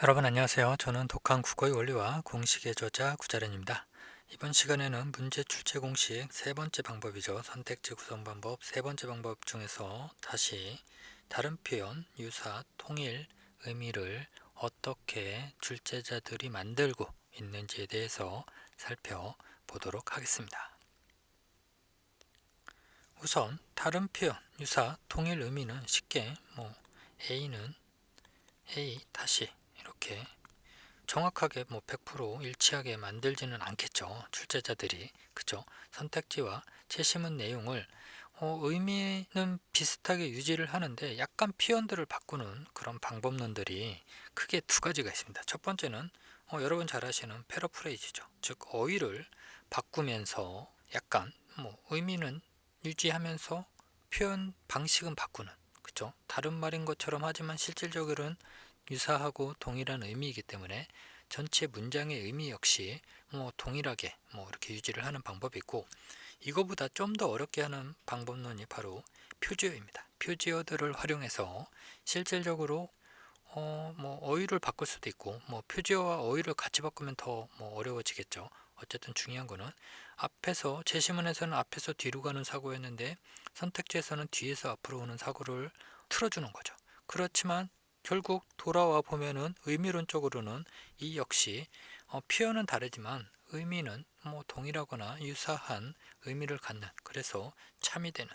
여러분 안녕하세요. 저는 독한 국어의 원리와 공식의 저자 구자련입니다. 이번 시간에는 문제 출제 공식 세 번째 방법이죠. 선택지 구성 방법 세 번째 방법 중에서 다시 다른 표현, 유사, 통일, 의미를 어떻게 출제자들이 만들고 있는지에 대해서 살펴보도록 하겠습니다. 우선 다른 표현, 유사, 통일 의미는 쉽게 A는 A 다시 이렇게 정확하게 100% 일치하게 만들지는 않겠죠. 출제자들이. 그죠? 선택지와 채심은 내용을 의미는 비슷하게 유지를 하는데 약간 표현들을 바꾸는 그런 방법론들이 크게 두 가지가 있습니다. 첫 번째는 여러분 잘 아시는 패러프레이즈죠. 즉 어휘를 바꾸면서 약간 의미는 유지하면서 표현 방식은 바꾸는, 그죠? 다른 말인 것처럼 하지만 실질적으로는 유사하고 동일한 의미이기 때문에 전체 문장의 의미 역시 동일하게 이렇게 유지를 하는 방법이 있고, 이거보다 좀 더 어렵게 하는 방법론이 바로 표지어입니다. 표지어들을 활용해서 실질적으로 어휘를 바꿀 수도 있고, 표지어와 어휘를 같이 바꾸면 더 어려워지겠죠. 어쨌든 중요한 거는 앞에서 제시문에서는 앞에서 뒤로 가는 사고였는데 선택지에서는 뒤에서 앞으로 오는 사고를 틀어주는 거죠. 그렇지만 결국 돌아와 보면은 의미론적으로는 이 역시 표현은 다르지만 의미는 동일하거나 유사한 의미를 갖는, 그래서 참이되는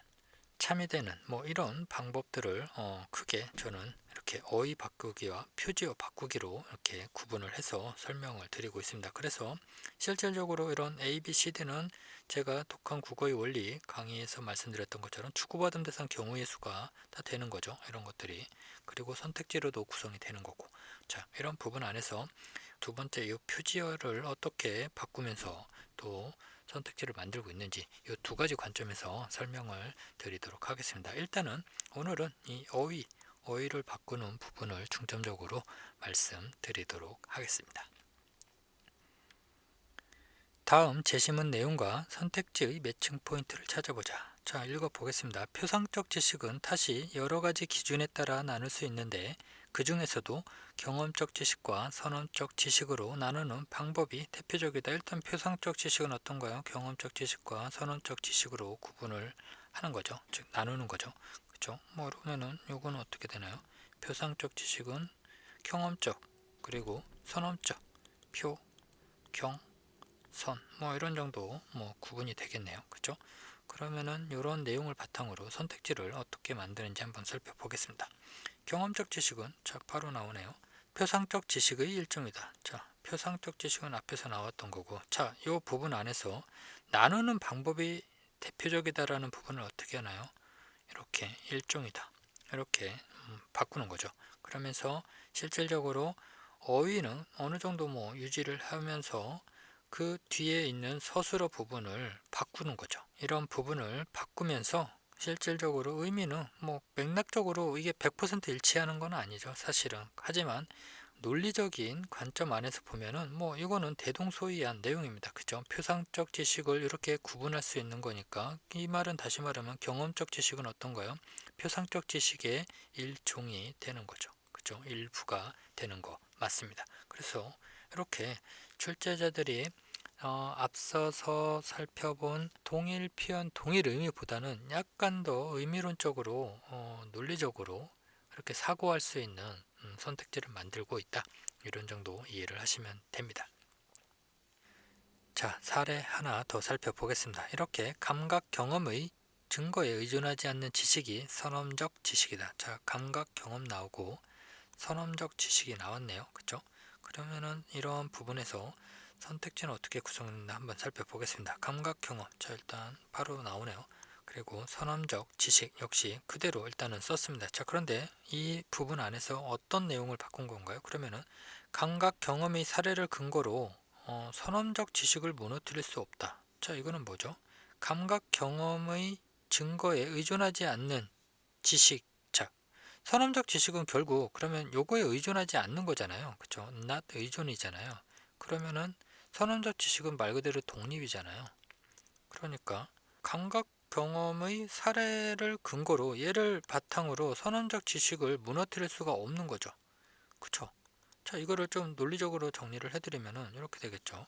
이런 방법들을 크게 저는 이렇게 어휘 바꾸기와 표지어 바꾸기로 이렇게 구분을 해서 설명을 드리고 있습니다. 그래서 실질적으로 이런 A, B, C, D는 제가 독한 국어의 원리 강의에서 말씀드렸던 것처럼 주고받은 대상 경우의 수가 다 되는 거죠. 이런 것들이. 그리고 선택지로도 구성이 되는 거고. 자, 이런 부분 안에서 두 번째 이 표지어를 어떻게 바꾸면서 또 선택지를 만들고 있는지 이 두 가지 관점에서 설명을 드리도록 하겠습니다. 일단은 오늘은 이 어휘를 바꾸는 부분을 중점적으로 말씀드리도록 하겠습니다. 다음 제시문 내용과 선택지의 매칭 포인트를 찾아보자. 자, 읽어보겠습니다. 표상적 지식은 다시 여러 가지 기준에 따라 나눌 수 있는데 그 중에서도 경험적 지식과 선언적 지식으로 나누는 방법이 대표적이다. 일단 표상적 지식은 어떤가요? 경험적 지식과 선언적 지식으로 구분을 하는 거죠. 즉 나누는 거죠. 그렇죠? 그러면은 요거는 어떻게 되나요? 표상적 지식은 경험적, 그리고 선언적, 표, 경, 선, 이런 정도 구분이 되겠네요. 그죠? 그러면은 이런 내용을 바탕으로 선택지를 어떻게 만드는지 한번 살펴보겠습니다. 경험적 지식은 자 바로 나오네요. 표상적 지식의 일종이다. 자, 표상적 지식은 앞에서 나왔던 거고, 자, 이 부분 안에서 나누는 방법이 대표적이다라는 부분을 어떻게 하나요? 이렇게 일종이다. 이렇게 바꾸는 거죠. 그러면서 실질적으로 어휘는 어느 정도 유지를 하면서 그 뒤에 있는 서술어 부분을 바꾸는 거죠. 이런 부분을 바꾸면서 실질적으로 의미는 맥락적으로 이게 100% 일치하는 건 아니죠, 사실은. 하지만 논리적인 관점 안에서 보면은 이거는 대동소이한 내용입니다. 그죠? 표상적 지식을 이렇게 구분할 수 있는 거니까 이 말은 다시 말하면 경험적 지식은 어떤가요? 표상적 지식의 일종이 되는 거죠. 그죠? 일부가 되는 거 맞습니다. 그래서 이렇게 출제자들이 앞서서 살펴본 동일 표현, 동일 의미보다는 약간 더 의미론적으로, 논리적으로 이렇게 사고할 수 있는 선택지를 만들고 있다. 이런 정도 이해를 하시면 됩니다. 자, 사례 하나 더 살펴보겠습니다. 이렇게 감각 경험의 증거에 의존하지 않는 지식이 선험적 지식이다. 자, 감각 경험 나오고 선험적 지식이 나왔네요. 그쵸? 그러면은 이런 부분에서 선택지는 어떻게 구성했나 한번 살펴보겠습니다. 감각 경험. 자, 일단 바로 나오네요. 그리고 선험적 지식 역시 그대로 일단은 썼습니다. 자, 그런데 이 부분 안에서 어떤 내용을 바꾼 건가요? 그러면은 감각 경험의 사례를 근거로 선험적 지식을 무너뜨릴 수 없다. 자, 이거는 뭐죠? 감각 경험의 증거에 의존하지 않는 지식. 자, 선험적 지식은 결국 그러면 요거에 의존하지 않는 거잖아요. 그쵸? not 의존이잖아요. 그러면은 선험적 지식은 말 그대로 독립이잖아요. 그러니까 감각 경험의 사례를 근거로 얘를 바탕으로 선험적 지식을 무너뜨릴 수가 없는 거죠. 그쵸? 자, 이거를 좀 논리적으로 정리를 해드리면은 이렇게 되겠죠.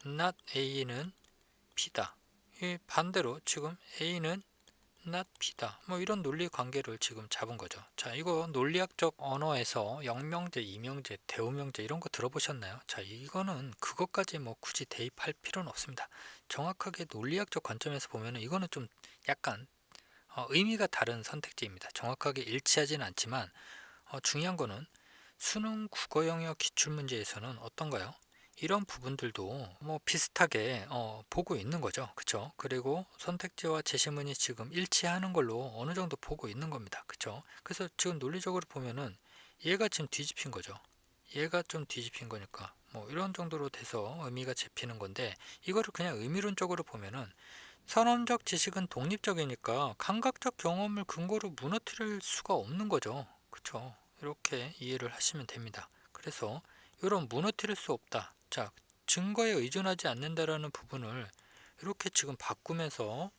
not A는 B다. 이 반대로 지금 A는 not B다. 뭐 이런 논리 관계를 지금 잡은 거죠. 자, 이거 논리학적 언어에서 영명제, 이명제, 대우명제 이런 거 들어보셨나요? 자, 이거는 그것까지 뭐 굳이 대입할 필요는 없습니다. 정확하게 논리학적 관점에서 보면은 이거는 좀 약간 의미가 다른 선택지입니다. 정확하게 일치하지는 않지만 중요한 거는 수능 국어 영역 기출문제에서는 어떤가요? 이런 부분들도 뭐 비슷하게 보고 있는 거죠. 그쵸? 그리고 선택지와 제시문이 지금 일치하는 걸로 어느 정도 보고 있는 겁니다. 그쵸? 그래서 지금 논리적으로 보면은 얘가 지금 뒤집힌 거죠. 얘가 좀 뒤집힌 거니까 뭐 이런 정도로 돼서 의미가 잡히는 건데, 이거를 그냥 의미론적으로 보면은 선언적 지식은 독립적이니까 감각적 경험을 근거로 무너뜨릴 수가 없는 거죠. 그쵸? 이렇게 이해를 하시면 됩니다. 그래서 이런 무너뜨릴 수 없다. 자, 증거에 의존하지 않는다라는 부분을 이렇게 지금 바꾸면서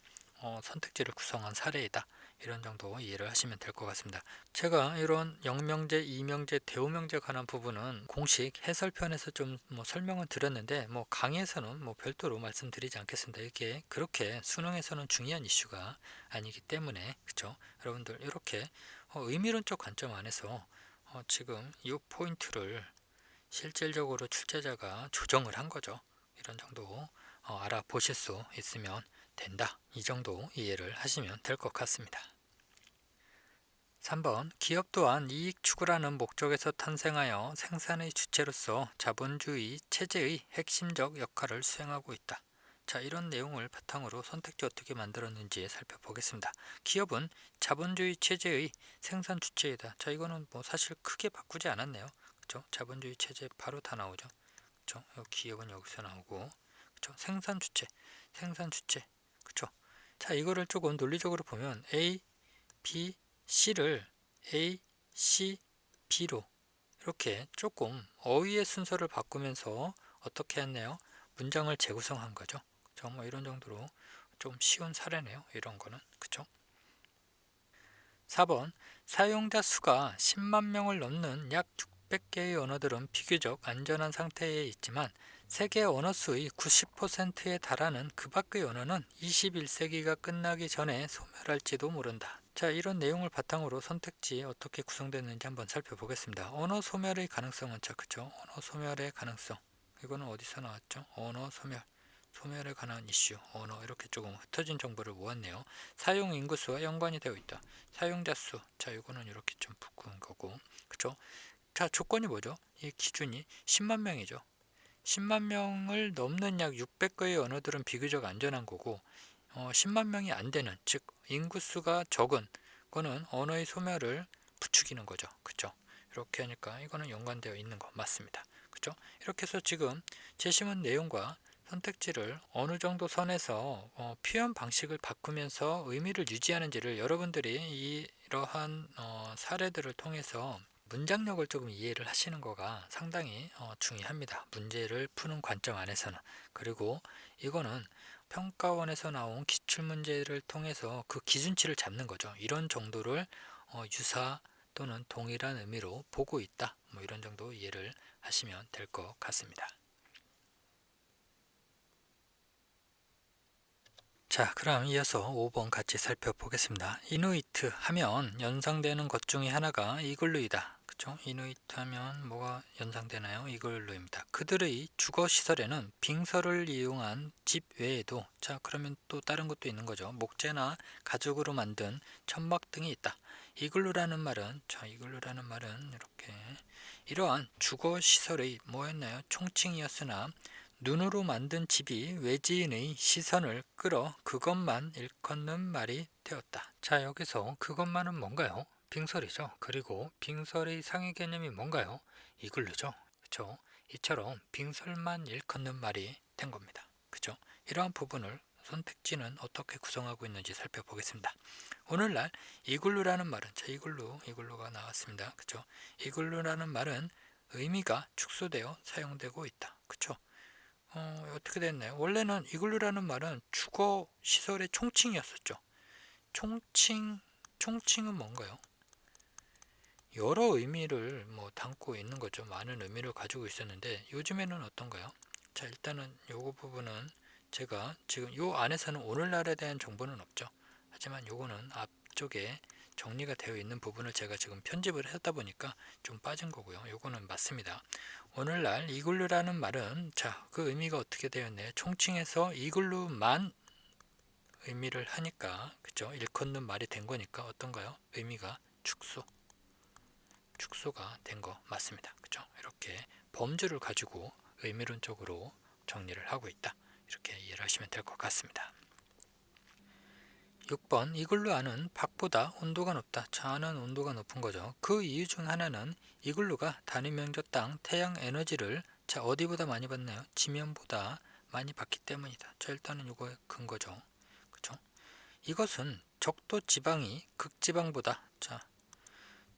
선택지를 구성한 사례이다. 이런 정도 이해를 하시면 될 것 같습니다. 제가 이런 영명제, 이명제, 대우명제 관한 부분은 공식 해설편에서 좀 뭐 설명을 드렸는데, 뭐 강의에서는 뭐 별도로 말씀드리지 않겠습니다. 이게 그렇게 수능에서는 중요한 이슈가 아니기 때문에. 그쵸? 여러분들 이렇게 의미론적 관점 안에서 지금 이 포인트를 실질적으로 출제자가 조정을 한 거죠. 이런 정도 알아보실 수 있으면 된다. 이 정도 이해를 하시면 될 것 같습니다. 3번 기업 또한 이익 추구라는 목적에서 탄생하여 생산의 주체로서 자본주의 체제의 핵심적 역할을 수행하고 있다. 자, 이런 내용을 바탕으로 선택지 어떻게 만들었는지 살펴보겠습니다. 기업은 자본주의 체제의 생산 주체이다. 자, 이거는 뭐 사실 크게 바꾸지 않았네요. 그렇죠? 자본주의 체제 바로 다 나오죠. 그렇죠? 기업은 여기서 나오고, 그렇죠? 생산 주체, 생산 주체, 그렇죠? 자, 이거를 조금 논리적으로 보면 A, B, C를 A, C, B로 이렇게 조금 어휘의 순서를 바꾸면서 어떻게 했네요? 문장을 재구성한 거죠. 정말 이런 정도로 좀 쉬운 사례네요. 이런 거는. 그쵸? 4번 사용자 수가 10만 명을 넘는 약 600개의 언어들은 비교적 안전한 상태에 있지만 세계 언어 수의 90%에 달하는 그 밖의 언어는 21세기가 끝나기 전에 소멸할지도 모른다. 자, 이런 내용을 바탕으로 선택지 어떻게 구성됐는지 한번 살펴보겠습니다. 언어 소멸의 가능성은 자, 그쵸? 언어 소멸의 가능성. 이거는 어디서 나왔죠? 언어 소멸. 소멸에 관한 이슈, 언어 이렇게 조금 흩어진 정보를 모았네요. 사용 인구수와 연관이 되어 있다. 사용자 수. 자, 이거는 이렇게 좀 바꾼 거고. 그쵸? 자, 조건이 뭐죠? 이 기준이 10만 명이죠. 10만 명을 넘는 약 600개의 언어들은 비교적 안전한 거고, 10만 명이 안 되는, 즉 인구수가 적은 거는 언어의 소멸을 부추기는 거죠. 그쵸? 이렇게 하니까 이거는 연관되어 있는 거 맞습니다. 그쵸? 이렇게 해서 지금 제시문 내용과 선택지를 어느 정도 선에서 표현 방식을 바꾸면서 의미를 유지하는지를 여러분들이 이러한 사례들을 통해서 문장력을 조금 이해를 하시는 거가 상당히 중요합니다. 문제를 푸는 관점 안에서는. 그리고 이거는 평가원에서 나온 기출문제를 통해서 그 기준치를 잡는 거죠. 이런 정도를 유사 또는 동일한 의미로 보고 있다. 뭐 이런 정도 이해를 하시면 될 것 같습니다. 자, 그럼 이어서 5번 같이 살펴보겠습니다. 이누이트 하면 연상되는 것 중에 하나가 이글루이다. 그쵸? 이누이트 하면 뭐가 연상되나요? 이글루입니다. 그들의 주거시설에는 빙서를 이용한 집 외에도, 자, 그러면 또 다른 것도 있는 거죠. 목재나 가죽으로 만든 천막 등이 있다. 이글루라는 말은, 자, 이글루라는 말은 이렇게 이러한 주거시설의 뭐였나요? 총칭이었으나 눈으로 만든 집이 외지인의 시선을 끌어 그것만 일컫는 말이 되었다. 자, 여기서 그것만은 뭔가요? 빙설이죠. 그리고 빙설의 상위 개념이 뭔가요? 이글루죠. 그쵸? 이처럼 빙설만 일컫는 말이 된 겁니다. 그죠? 이러한 부분을 선택지는 어떻게 구성하고 있는지 살펴보겠습니다. 오늘날 이글루라는 말은, 자, 이글루가 나왔습니다. 그죠? 이글루라는 말은 의미가 축소되어 사용되고 있다. 그쵸? 어떻게 됐나요? 원래는 이글루라는 말은 주거 시설의 총칭이었었죠. 총칭은 뭔가요? 여러 의미를 담고 있는 거죠. 많은 의미를 가지고 있었는데 요즘에는 어떤가요? 자, 일단은 요거 부분은 제가 지금 요 안에서는 오늘날에 대한 정보는 없죠. 하지만 요거는 앞쪽에 정리가 되어 있는 부분을 제가 지금 편집을 했다 보니까 좀 빠진 거고요. 요거는 맞습니다. 오늘날 이글루라는 말은 자, 그 의미가 어떻게 되었네. 총칭해서 이글루만 의미를 하니까 그죠? 일컫는 말이 된 거니까 어떤가요? 의미가 축소가 된 거 맞습니다. 그죠? 이렇게 범주를 가지고 의미론적으로 정리를 하고 있다. 이렇게 이해를 하시면 될 것 같습니다. 6번 이글루안은 밖보다 온도가 높다. 자, 안은 온도가 높은 거죠. 그 이유 중 하나는 이글루가 단위 명적 당 태양 에너지를 자, 어디보다 많이 받나요? 지면보다 많이 받기 때문이다. 자, 일단은 이거의 근거죠. 그죠? 이것은 적도 지방이 극지방보다 자,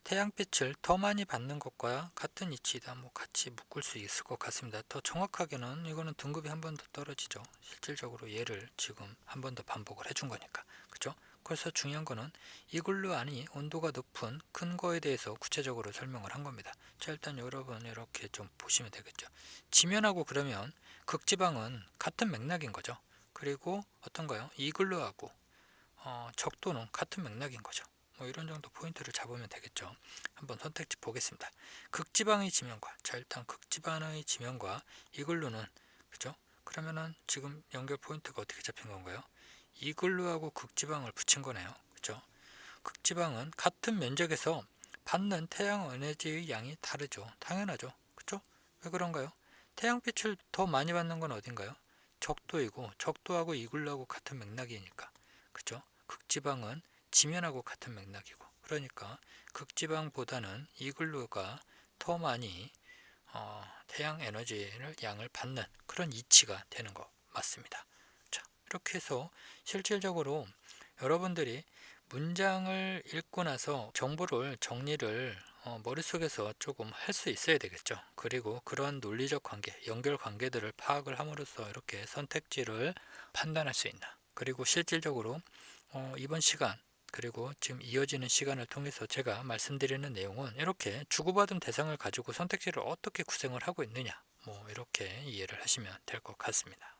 태양빛을 더 많이 받는 것과 같은 이치이다. 같이 묶을 수 있을 것 같습니다. 더 정확하게는 이거는 등급이 한 번 더 떨어지죠. 실질적으로 얘를 지금 한 번 더 반복을 해준 거니까. 그죠? 그래서 중요한 거는 이글루안이 온도가 높은 근거에 대해서 구체적으로 설명을 한 겁니다. 자, 일단 여러분 이렇게 좀 보시면 되겠죠. 지면하고 그러면 극지방은 같은 맥락인 거죠. 그리고 어떤가요? 이글루하고 적도는 같은 맥락인 거죠. 이런 정도 포인트를 잡으면 되겠죠. 한번 선택지 보겠습니다. 극지방의 지면과 자, 일단 극지방의 지면과 이글루는 그죠? 그러면은 지금 연결 포인트가 어떻게 잡힌 건가요? 이글루하고 극지방을 붙인 거네요. 그죠? 극지방은 같은 면적에서 받는 태양 에너지의 양이 다르죠. 당연하죠. 그죠? 왜 그런가요? 태양빛을 더 많이 받는 건 어딘가요? 적도이고 적도하고 이글루하고 같은 맥락이니까. 그죠? 극지방은 지면하고 같은 맥락이고 그러니까 극지방보다는 이글루가 더 많이 태양 에너지를 양을 받는 그런 이치가 되는 거 맞습니다. 자, 이렇게 해서 실질적으로 여러분들이 문장을 읽고 나서 정보를 정리를 머릿속에서 조금 할 수 있어야 되겠죠. 그리고 그런 논리적 관계, 연결 관계들을 파악을 함으로써 이렇게 선택지를 판단할 수 있나. 그리고 실질적으로 이번 시간 그리고 지금 이어지는 시간을 통해서 제가 말씀드리는 내용은 이렇게 주고받은 대상을 가지고 선택지를 어떻게 구성을 하고 있느냐 이렇게 이해를 하시면 될 것 같습니다.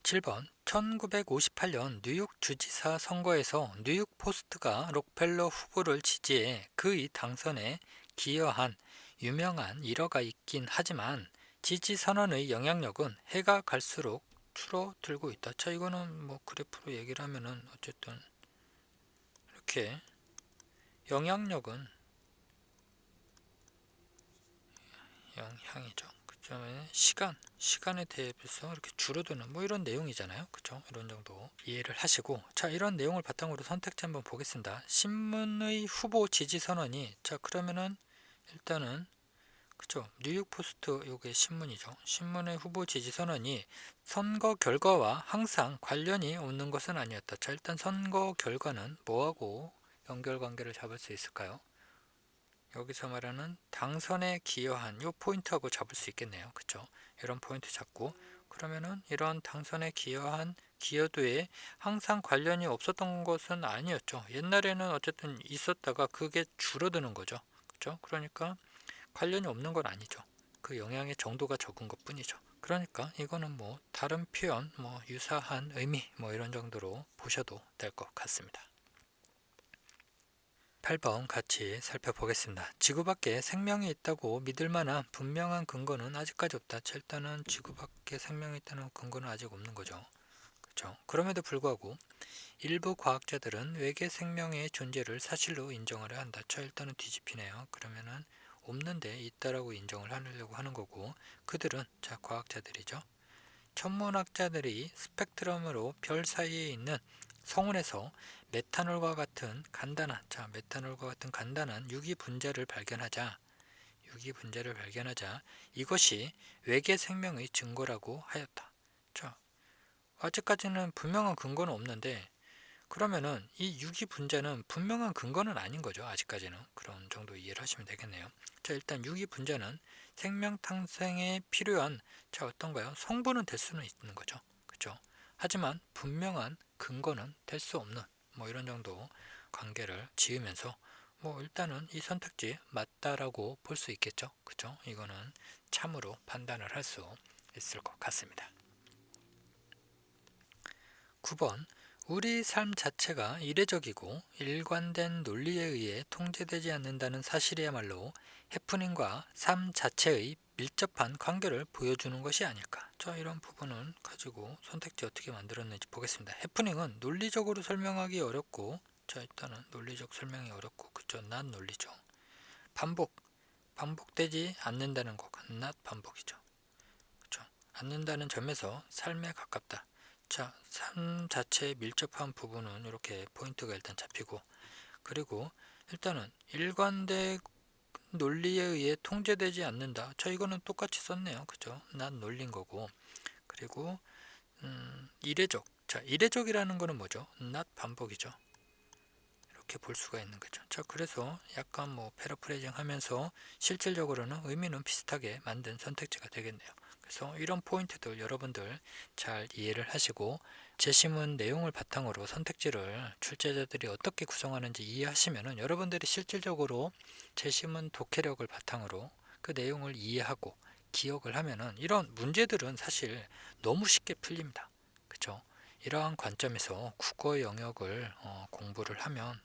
7번 1958년 뉴욕 주지사 선거에서 뉴욕 포스트가 록펠러 후보를 지지해 그의 당선에 기여한 유명한 일화가 있긴 하지만 지지 선언의 영향력은 해가 갈수록 줄어들고 있다. 자, 이거는 그래프로 얘기를 하면은 어쨌든 이렇게 영향력은 영향이죠. 그다음에 시간에 대비해서 이렇게 줄어드는 이런 내용이잖아요. 그죠? 이런 정도 이해를 하시고 자, 이런 내용을 바탕으로 선택지 한번 보겠습니다. 신문의 후보 지지 선언이 자, 그러면은 일단은 그죠? 뉴욕 포스트 요게 신문이죠. 신문의 후보 지지 선언이 선거 결과와 항상 관련이 없는 것은 아니었다. 자, 일단 선거 결과는 뭐하고 연결관계를 잡을 수 있을까요? 여기서 말하는 당선에 기여한 요 포인트하고 잡을 수 있겠네요. 그쵸? 이런 포인트 잡고 그러면은 이런 당선에 기여한 기여도에 항상 관련이 없었던 것은 아니었죠. 옛날에는 어쨌든 있었다가 그게 줄어드는 거죠. 그죠? 그러니까 관련이 없는 건 아니죠. 그 영향의 정도가 적은 것 뿐이죠. 그러니까 이거는 다른 표현, 유사한 의미 이런 정도로 보셔도 될 것 같습니다. 8번 같이 살펴보겠습니다. 지구 밖에 생명이 있다고 믿을 만한 분명한 근거는 아직까지 없다. 일단은 지구 밖에 생명이 있다는 근거는 아직 없는 거죠. 그렇죠? 그럼에도 불구하고 일부 과학자들은 외계 생명의 존재를 사실로 인정하려 한다. 일단은 뒤집히네요. 그러면은 없는데 있다라고 인정을 하려고 하는 거고 그들은 과학자들이죠. 천문학자들이 스펙트럼으로 별 사이에 있는 성운에서 메탄올과 같은 간단한 유기 분자를 발견하자 이것이 외계 생명의 증거라고 하였다. 자, 아직까지는 분명한 근거는 없는데 그러면은 이 유기 분자는 분명한 근거는 아닌 거죠. 아직까지는 그런 정도 이해를 하시면 되겠네요. 자, 일단 유기 분자는 생명 탄생에 필요한 어떤가요? 성분은 될 수는 있는 거죠. 그렇죠? 하지만 분명한 근거는 될 수 없는 이런 정도 관계를 지으면서 뭐 일단은 이 선택지 맞다라고 볼 수 있겠죠. 그죠? 이거는 참으로 판단을 할 수 있을 것 같습니다. 9번 우리 삶 자체가 이례적이고 일관된 논리에 의해 통제되지 않는다는 사실이야말로 해프닝과 삶 자체의 밀접한 관계를 보여주는 것이 아닐까. 자, 이런 부분은 가지고 선택지 어떻게 만들었는지 보겠습니다. 해프닝은 논리적으로 설명하기 어렵고, 자, 일단은 논리적 설명이 어렵고, 그죠? 난 논리죠. 반복되지 않는다는 것, not 반복이죠. 그죠? 않는다는 점에서 삶에 가깝다. 자, 삶 자체에 밀접한 부분은 이렇게 포인트가 일단 잡히고, 그리고 일단은 일관된 논리에 의해 통제되지 않는다. 자, 이거는 똑같이 썼네요. 그죠? 난 논리인 거고. 그리고 이례적. 자, 이례적이라는 거는 뭐죠? not 반복이죠. 이렇게 볼 수가 있는 거죠. 자, 그래서 약간 뭐 패러프레이징 하면서 실질적으로는 의미는 비슷하게 만든 선택지가 되겠네요. 그래서 이런 포인트들 여러분들 잘 이해를 하시고 제시문 내용을 바탕으로 선택지를 출제자들이 어떻게 구성하는지 이해하시면 여러분들이 실질적으로 제시문 독해력을 바탕으로 그 내용을 이해하고 기억을 하면은 이런 문제들은 사실 너무 쉽게 풀립니다. 그렇죠? 이러한 관점에서 국어 영역을 공부를 하면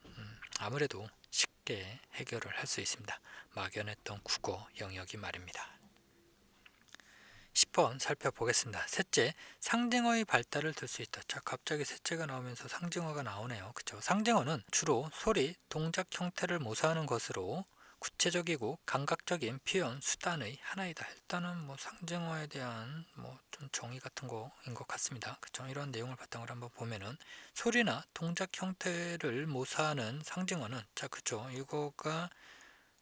아무래도 쉽게 해결을 할 수 있습니다. 막연했던 국어 영역이 말입니다. 10번 살펴보겠습니다. 셋째, 상징어의 발달을 들 수 있다. 자, 갑자기 셋째가 나오면서 상징어가 나오네요. 그쵸? 상징어는 주로 소리, 동작 형태를 모사하는 것으로 구체적이고 감각적인 표현 수단의 하나이다. 일단은 뭐 상징어에 대한 뭐 좀 정의 같은 거인 것 같습니다. 그쵸? 이런 내용을 바탕으로 한번 보면은 소리나 동작 형태를 모사하는 상징어는 자, 그쵸? 이거가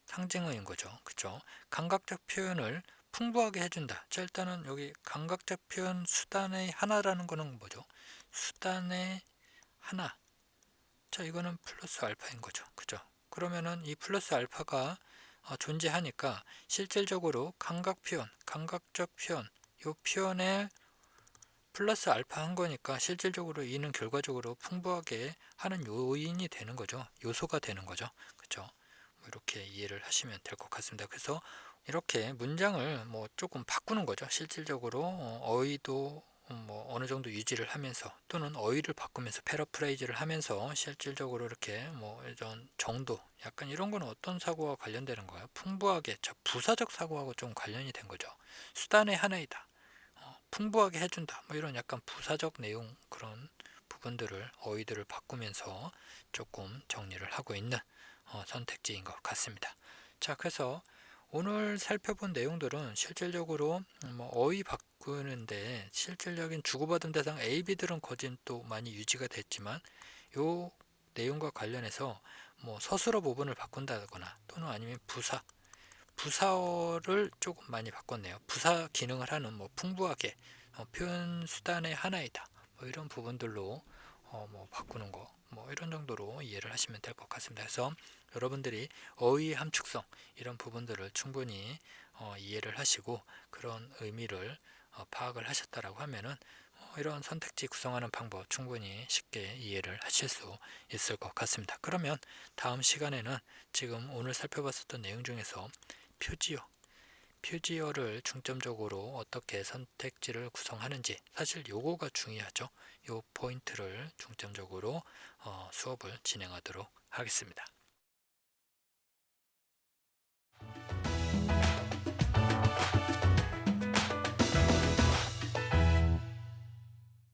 상징어인 거죠. 그쵸? 감각적 표현을 풍부하게 해준다. 자, 일단은 여기 감각적 표현 수단의 하나라는 거는 뭐죠? 수단의 하나. 자, 이거는 플러스 알파인 거죠. 그죠? 그러면은 이 플러스 알파가 존재하니까 실질적으로 감각 표현, 감각적 표현, 이 표현에 플러스 알파 한 거니까 실질적으로 이는 결과적으로 풍부하게 하는 요인이 되는 거죠. 요소가 되는 거죠. 그죠? 이렇게 이해를 하시면 될 것 같습니다. 그래서 이렇게 문장을 뭐 조금 바꾸는 거죠. 실질적으로 어휘도 뭐 어느 정도 유지를 하면서 또는 어휘를 바꾸면서 패러프레이즈를 하면서 실질적으로 이렇게 뭐 이런 정도 약간 이런 거는 어떤 사고와 관련되는 거예요? 풍부하게 부사적 사고하고 좀 관련이 된 거죠. 수단의 하나이다. 풍부하게 해준다. 뭐 이런 약간 부사적 내용 그런 부분들을 어휘들을 바꾸면서 조금 정리를 하고 있는 선택지인 것 같습니다. 자, 그래서 오늘 살펴본 내용들은 실질적으로 뭐 어휘 바꾸는데 실질적인 주고받은 대상 A, B들은 거진 또 많이 유지가 됐지만 요 내용과 관련해서 뭐 서술어 부분을 바꾼다거나 또는 아니면 부사어를 조금 많이 바꿨네요. 부사 기능을 하는 뭐 풍부하게 표현 수단의 하나이다. 뭐 이런 부분들로 뭐 바꾸는 거, 뭐 이런 정도로 이해를 하시면 될 것 같습니다. 그래서 여러분들이 어휘 함축성 이런 부분들을 충분히 이해를 하시고 그런 의미를 파악을 하셨다라고 하면은 이런 선택지 구성하는 방법 충분히 쉽게 이해를 하실 수 있을 것 같습니다. 그러면 다음 시간에는 지금 오늘 살펴봤었던 내용 중에서 표지어를 중점적으로 어떻게 선택지를 구성하는지 사실 요거가 중요하죠. 요 포인트를 중점적으로 수업을 진행하도록 하겠습니다.